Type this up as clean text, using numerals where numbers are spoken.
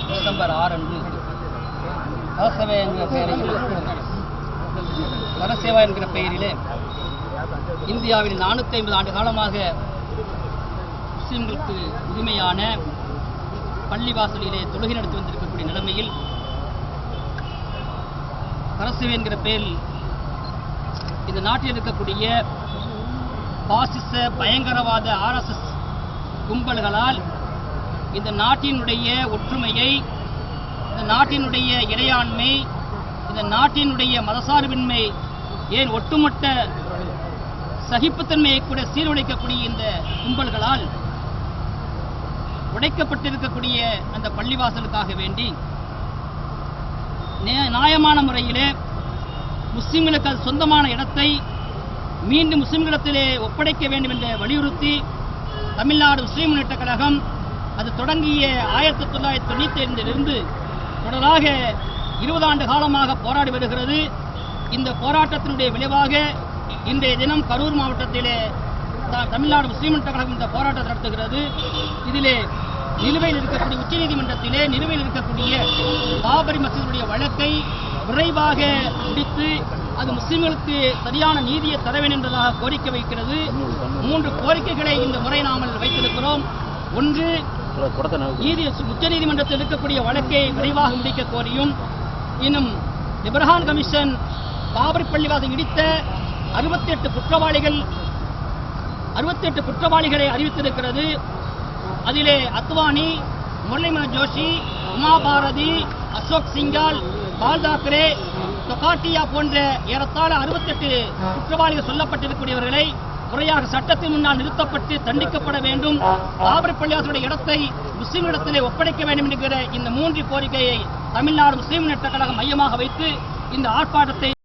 December 6 அன்று சரசேவா என்கிற பெயரிலே இந்தியாவில் 450 ஆண்டு காலமாக முஸ்லிம்களுக்கு உரிமையான பள்ளிவாசலிலே தொழுகை நடத்தி வந்திருக்கக்கூடிய நிலைமையில் சரசேவா என்கிற பெயரில் இந்த நாட்டில் இருக்கக்கூடிய பாசிச பயங்கரவாத RSS கும்பல்களால் இந்த நாட்டினுடைய ஒற்றுமையை, இந்த நாட்டினுடைய இறையாண்மை, இந்த நாட்டினுடைய மதசார்பின்மை, ஏன் ஒட்டுமொத்த சகிப்புத்தன்மையை கூட சீர்குலைக்கக்கூடிய இந்த கும்பல்களால் உடைக்கப்பட்டிருக்கக்கூடிய அந்த பள்ளிவாசலுக்காக வேண்டி நியாயமான முறையிலே முஸ்லிம்களுக்கு அது சொந்தமான இடத்தை மீண்டும் முஸ்லிம்களிடத்திலே ஒப்படைக்க வேண்டும் என்று வலியுறுத்தி தமிழ்நாடு முஸ்லிம் முன்னேற்றக் கழகம் அது தொடங்கிய 1995 தொடராக 20 ஆண்டு காலமாக போராடி வருகிறது. இந்த போராட்டத்தினுடைய விளைவாக இன்றைய தினம் கரூர் மாவட்டத்திலே தமிழ்நாடு முஸ்லிம் முன்னேற்றக் கழகம் இந்த போராட்டத்தை நடத்துகிறது. இதிலே நிலுவையில் இருக்கக்கூடிய உச்சநீதிமன்றத்திலே நிலுவையில் இருக்கக்கூடிய பாபரி மசீதுடைய வழக்கை விரைவாக முடித்து அது முஸ்லிம்களுக்கு சரியான நீதியை தர வேண்டும் என்பதாக கோரிக்கை வைக்கிறது. 3 கோரிக்கைகளை இந்த முறை நாங்கள் வைத்திருக்கிறோம். ஒன்று, உச்சநீதிமன்றத்தில் இருக்கக்கூடிய வழக்கை விரைவாக முடிக்க கோரியும், இன்னும் இப்ராஹிம் கமிஷன் பாபரி பள்ளிவாசல் இடித்த 68 குற்றவாளிகளை அறிவித்திருக்கிறது. அதிலே அத்வானி, முரளிமனோகர் ஜோஷி, உமா பாரதி, அசோக் சிங்கால், பால் தாக்கரே, தொகாட்டியா போன்ற ஏறத்தாழ 68 குற்றவாளிகள் சொல்லப்பட்டிருக்கக்கூடியவர்களை முறையாக சட்டத்தின் முன்னால் நிறுத்தப்பட்டு தண்டிக்கப்பட வேண்டும். பாபரி பள்ளிவாசலுடைய இடத்தை முஸ்லிம்களிடத்திலே ஒப்படைக்க வேண்டும் என்கிற இந்த 3 கோரிக்கையை தமிழ்நாடு முஸ்லிம் முன்னேற்றக் கழகம் மையமாக வைத்து இந்த ஆர்ப்பாட்டத்தை